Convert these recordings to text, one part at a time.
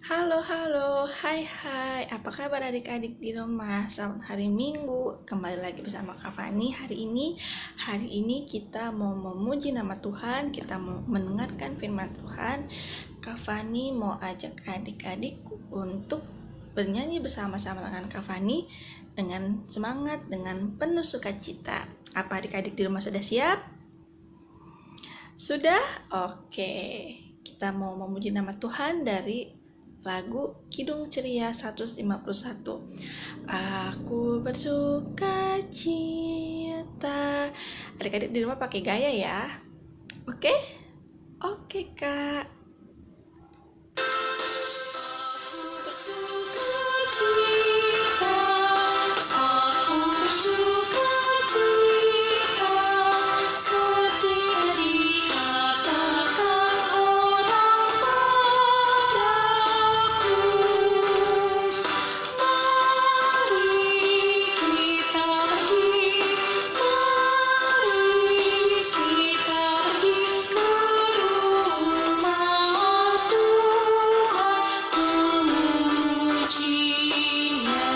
Halo, hai, apa kabar adik-adik di rumah? Selamat hari Minggu, kembali lagi bersama Kak Fani. Hari ini kita mau memuji nama Tuhan, kita mau mendengarkan firman Tuhan. Kak Fani mau ajak adik-adik untuk bernyanyi bersama-sama dengan Kak Fani dengan semangat, dengan penuh sukacita. Apa adik-adik di rumah sudah siap? Sudah? Oke. Kita mau memuji nama Tuhan dari lagu Kidung Ceria 151. Aku bersuka cita. Adik-adik di rumah pakai gaya ya. Oke? Oke, Kak. Aku bersuka cita. Aku bersuka cita ketika dikatakan orang padaku, mari kita pergi ke rumah Tuhan, memujinya.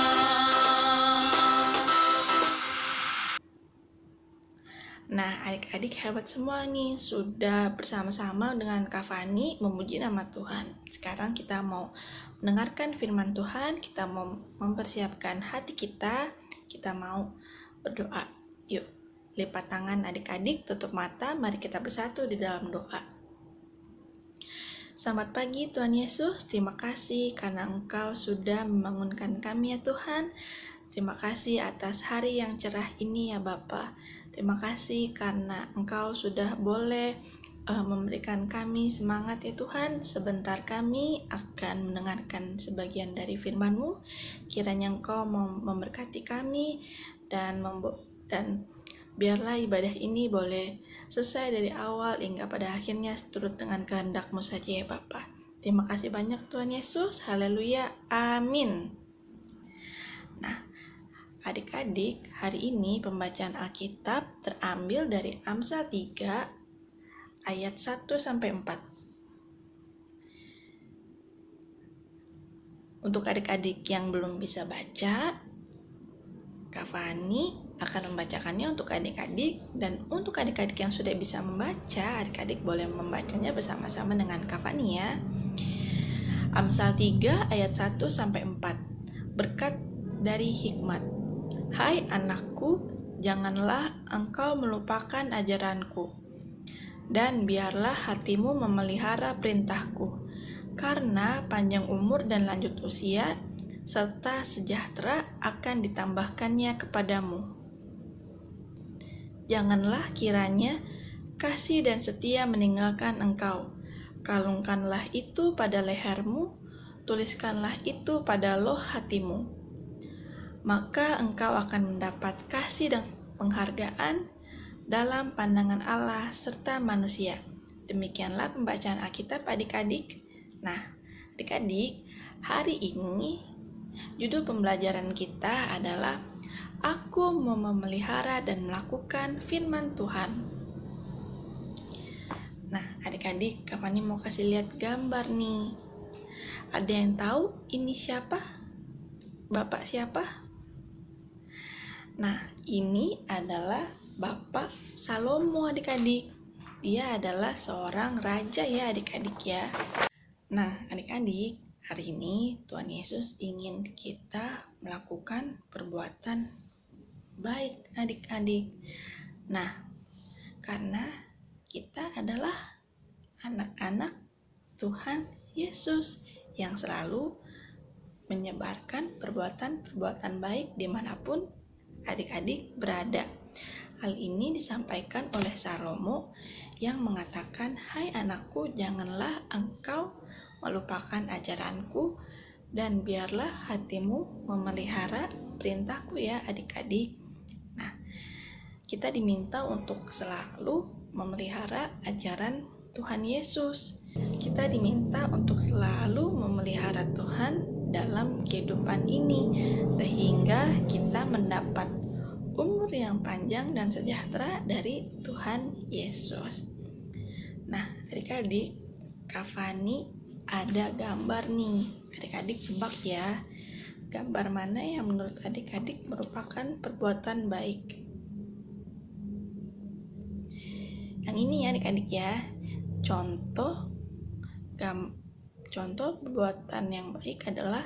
Nah, adik-adik hebat semua nih, sudah bersama-sama dengan Kak Fani memuji nama Tuhan. Sekarang kita mau mendengarkan firman Tuhan, kita mau mempersiapkan hati kita mau berdoa. Yuk, lipat tangan adik-adik, tutup mata, mari kita bersatu di dalam doa. Selamat pagi Tuhan Yesus, terima kasih karena Engkau sudah membangunkan kami ya Tuhan. Terima kasih atas hari yang cerah ini ya Bapa. Terima kasih karena Engkau sudah boleh memberikan kami semangat ya Tuhan. Sebentar kami akan mendengarkan sebagian dari firman-Mu. Kiranya Engkau memberkati kami dan biarlah ibadah ini boleh selesai dari awal hingga pada akhirnya seturut dengan kehendak-Mu saja ya Bapa. Terima kasih banyak Tuhan Yesus. Haleluya. Amin. Nah, adik-adik, hari ini pembacaan Alkitab terambil dari Amsal 3 ayat 1-4. Untuk adik-adik yang belum bisa baca, Kak Fani akan membacakannya untuk adik-adik, dan untuk adik-adik yang sudah bisa membaca, adik-adik boleh membacanya bersama-sama dengan Kak Fani ya. Amsal 3 ayat 1-4. Berkat dari hikmat. Hai anakku, janganlah engkau melupakan ajaranku, dan biarlah hatimu memelihara perintahku, karena panjang umur dan lanjut usia, serta sejahtera akan ditambahkannya kepadamu. Janganlah kiranya kasih dan setia meninggalkan engkau. Kalungkanlah itu pada lehermu, tuliskanlah itu pada loh hatimu. Maka engkau akan mendapat kasih dan penghargaan dalam pandangan Allah serta manusia. Demikianlah pembacaan Alkitab adik-adik. Nah, adik-adik, hari ini judul pembelajaran kita adalah Aku mau memelihara dan melakukan firman Tuhan. Nah, adik-adik, kapan nih mau kasih lihat gambar nih? Ada yang tahu ini siapa? Bapak siapa? Nah, ini adalah Bapak Salomo adik-adik. Dia adalah seorang raja ya adik-adik ya. Nah, adik-adik, hari ini Tuhan Yesus ingin kita melakukan perbuatan baik adik-adik. Nah, karena kita adalah anak-anak Tuhan Yesus yang selalu menyebarkan perbuatan-perbuatan baik dimanapun adik-adik berada. Hal ini disampaikan oleh Salomo yang mengatakan, hai anakku, janganlah engkau melupakan ajaranku, dan biarlah hatimu memelihara perintahku ya adik-adik. Nah, kita diminta untuk selalu memelihara ajaran Tuhan Yesus. Kita diminta untuk selalu memelihara Tuhan dalam kehidupan ini, sehingga kita mendapat umur yang panjang dan sejahtera dari Tuhan Yesus. Nah, adik-adik, Kak Fani ada gambar nih. Adik-adik tebak ya, gambar mana yang menurut adik-adik merupakan perbuatan baik? Yang ini ya adik-adik ya. Contoh perbuatan yang baik adalah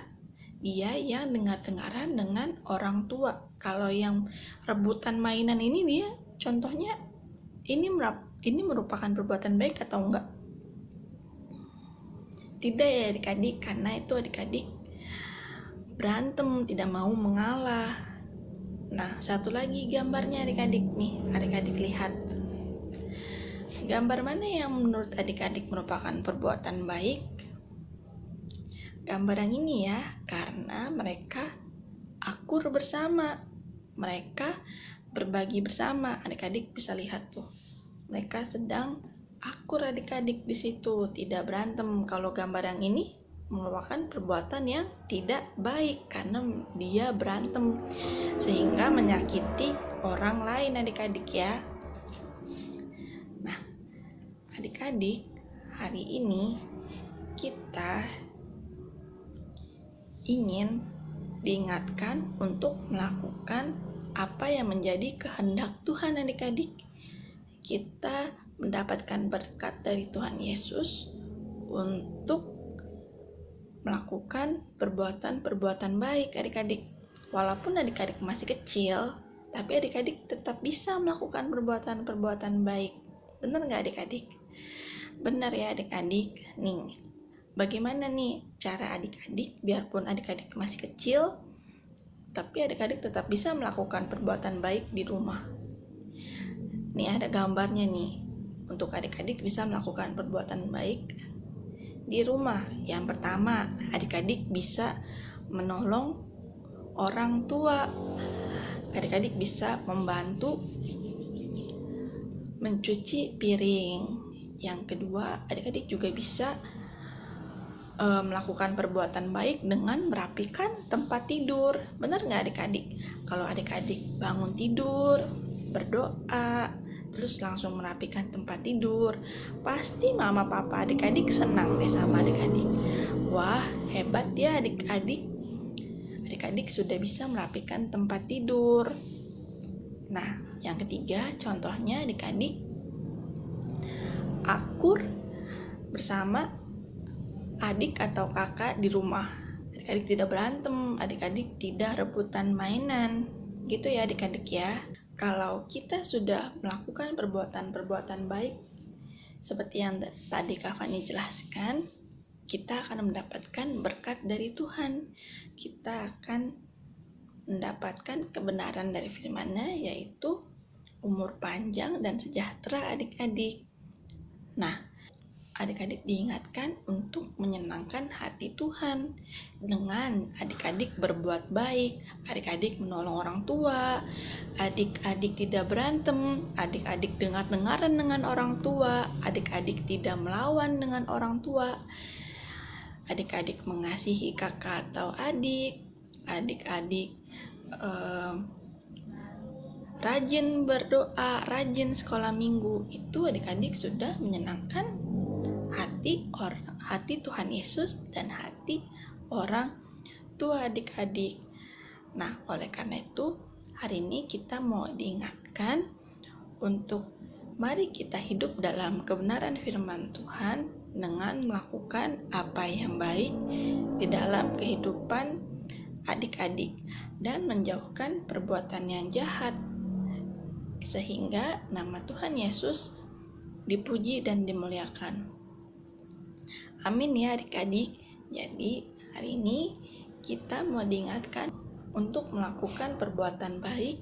dia yang dengar-dengaran dengan orang tua. Kalau yang rebutan mainan ini dia contohnya ini merupakan perbuatan baik atau enggak? Tidak ya adik-adik, karena itu adik-adik berantem, tidak mau mengalah. Nah, satu lagi gambarnya adik-adik nih, adik-adik lihat. Gambar mana yang menurut adik-adik merupakan perbuatan baik? Gambar yang ini ya, karena mereka akur bersama, mereka berbagi bersama. Adik-adik bisa lihat tuh, mereka sedang akur adik-adik di situ, tidak berantem. Kalau gambar yang ini merupakan perbuatan yang tidak baik karena dia berantem sehingga menyakiti orang lain adik-adik ya. Nah, adik-adik, hari ini kita ingin diingatkan untuk melakukan apa yang menjadi kehendak Tuhan adik-adik. Kita mendapatkan berkat dari Tuhan Yesus untuk melakukan perbuatan-perbuatan baik adik-adik. Walaupun adik-adik masih kecil, tapi adik-adik tetap bisa melakukan perbuatan-perbuatan baik. Benar nggak adik-adik? Benar ya adik-adik. Nih, bagaimana nih cara adik-adik biarpun adik-adik masih kecil, tapi adik-adik tetap bisa melakukan perbuatan baik di rumah. Nih ada gambarnya nih, untuk adik-adik bisa melakukan perbuatan baik di rumah. Yang pertama, adik-adik bisa menolong orang tua. Adik-adik bisa membantu mencuci piring. Yang kedua, adik-adik juga bisa melakukan perbuatan baik dengan merapikan tempat tidur. Benar nggak adik-adik? Kalau adik-adik bangun tidur, berdoa, terus langsung merapikan tempat tidur, pasti mama papa adik-adik senang deh sama adik-adik. Wah, hebat ya adik-adik. Adik-adik sudah bisa merapikan tempat tidur. Nah, yang ketiga contohnya adik-adik akur bersama adik atau kakak di rumah. Adik-adik tidak berantem, adik-adik tidak rebutan mainan. Gitu ya adik-adik ya. Kalau kita sudah melakukan perbuatan-perbuatan baik seperti yang tadi Kak Fani jelaskan, kita akan mendapatkan berkat dari Tuhan. Kita akan mendapatkan kebenaran dari firman-Nya, yaitu umur panjang dan sejahtera adik-adik. Nah, adik-adik diingatkan untuk menyenangkan hati Tuhan dengan adik-adik berbuat baik, adik-adik menolong orang tua, adik-adik tidak berantem, adik-adik dengar-dengaran dengan orang tua, adik-adik tidak melawan dengan orang tua, adik-adik mengasihi kakak atau adik, adik-adik rajin berdoa, rajin sekolah minggu. Itu adik-adik sudah menyenangkan hati Tuhan Yesus dan hati orang tua adik-adik. Nah, oleh karena itu hari ini kita mau diingatkan untuk mari kita hidup dalam kebenaran firman Tuhan dengan melakukan apa yang baik di dalam kehidupan adik-adik dan menjauhkan perbuatan yang jahat, sehingga nama Tuhan Yesus dipuji dan dimuliakan. Amin ya adik-adik. Jadi hari ini kita mau diingatkan untuk melakukan perbuatan baik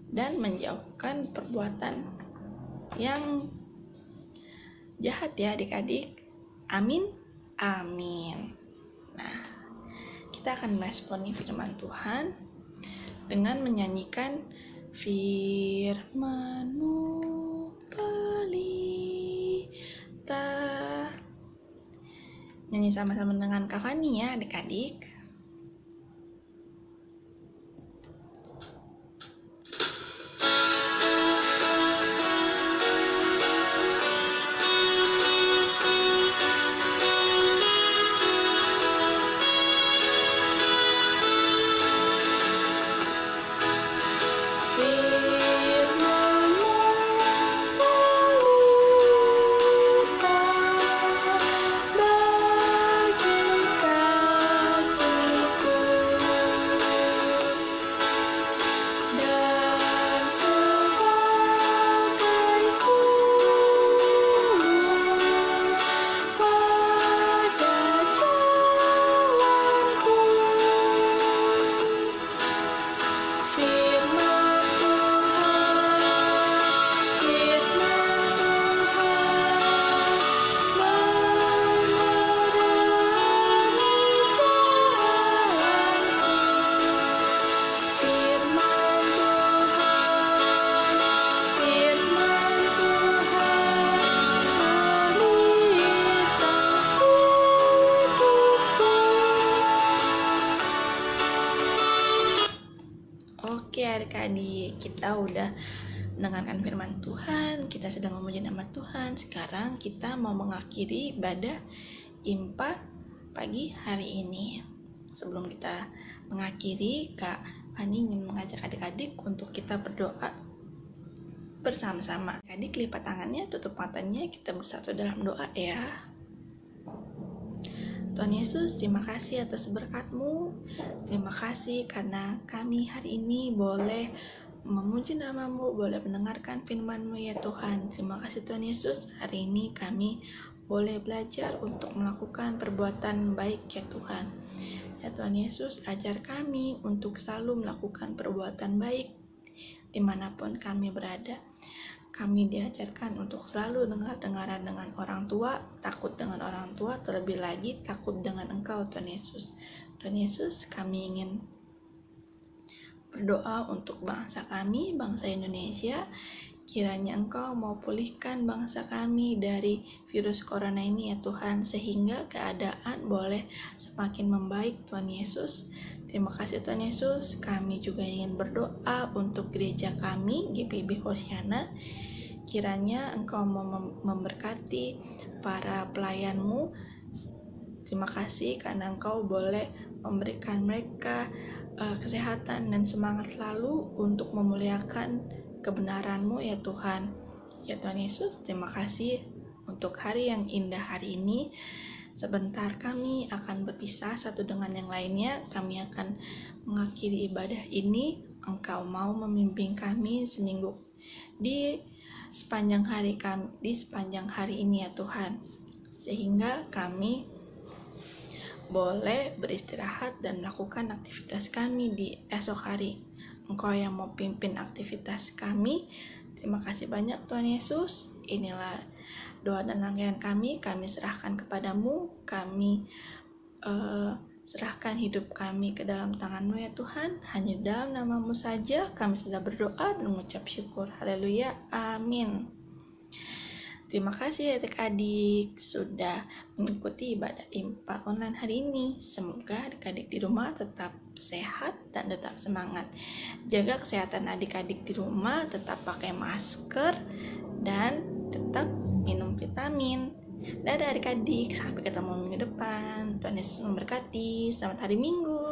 dan menjauhkan perbuatan yang jahat ya adik-adik. Amin. Amin. Nah, kita akan meresponi firman Tuhan dengan menyanyikan firman-Mu pelita. Nyanyi sama-sama dengan Kak Fani ya adik-adik. ya adik-adik, kita udah mendengarkan firman Tuhan, kita sudah memuji nama Tuhan. Sekarang kita mau mengakhiri ibadah IMPA pagi hari ini. Sebelum kita mengakhiri, Kak Fani ingin mengajak adik-adik untuk kita berdoa bersama-sama. Adik lipat tangannya, tutup matanya, kita bersatu dalam doa ya. Tuhan Yesus, terima kasih atas berkat-Mu. Terima kasih karena kami hari ini boleh memuji nama-Mu, boleh mendengarkan firman-Mu ya Tuhan. Terima kasih Tuhan Yesus, hari ini kami boleh belajar untuk melakukan perbuatan baik ya Tuhan. Ya Tuhan Yesus, ajar kami untuk selalu melakukan perbuatan baik dimanapun kami berada. Kami diajarkan untuk selalu dengar-dengaran dengan orang tua, takut dengan orang tua, terlebih lagi takut dengan Engkau Tuhan Yesus. Tuhan Yesus, kami ingin berdoa untuk bangsa kami, bangsa Indonesia. Kiranya Engkau mau pulihkan bangsa kami dari virus corona ini ya Tuhan, sehingga keadaan boleh semakin membaik Tuhan Yesus. Terima kasih Tuhan Yesus. Kami juga ingin berdoa untuk gereja kami, GPIB Hosiana. Kiranya Engkau memberkati para pelayan-Mu. Terima kasih karena Engkau boleh memberikan mereka kesehatan dan semangat selalu untuk memuliakan kebenaran-Mu ya Tuhan. Ya Tuhan Yesus, terima kasih untuk hari yang indah hari ini. Sebentar kami akan berpisah satu dengan yang lainnya. Kami akan mengakhiri ibadah ini. Engkau mau membimbing kami seminggu di sepanjang hari ini ya Tuhan, sehingga kami boleh beristirahat dan melakukan aktivitas kami di esok hari. Engkau yang mau pimpin aktivitas kami. Terima kasih banyak Tuhan Yesus. Inilah doa dan rangkaian kami serahkan kepadamu. Kami serahkan hidup kami ke dalam tangan-Mu ya Tuhan. Hanya dalam nama-Mu saja kami sudah berdoa dan mengucap syukur. Haleluya, amin. Terima kasih adik-adik sudah mengikuti ibadah IMPA online hari ini. Semoga adik-adik di rumah tetap sehat dan tetap semangat. Jaga kesehatan adik-adik di rumah, tetap pakai masker dan tetap minum vitamin. Dadah adik-adik, sampai ketemu minggu depan. Tuhan Yesus memberkati. Selamat hari Minggu.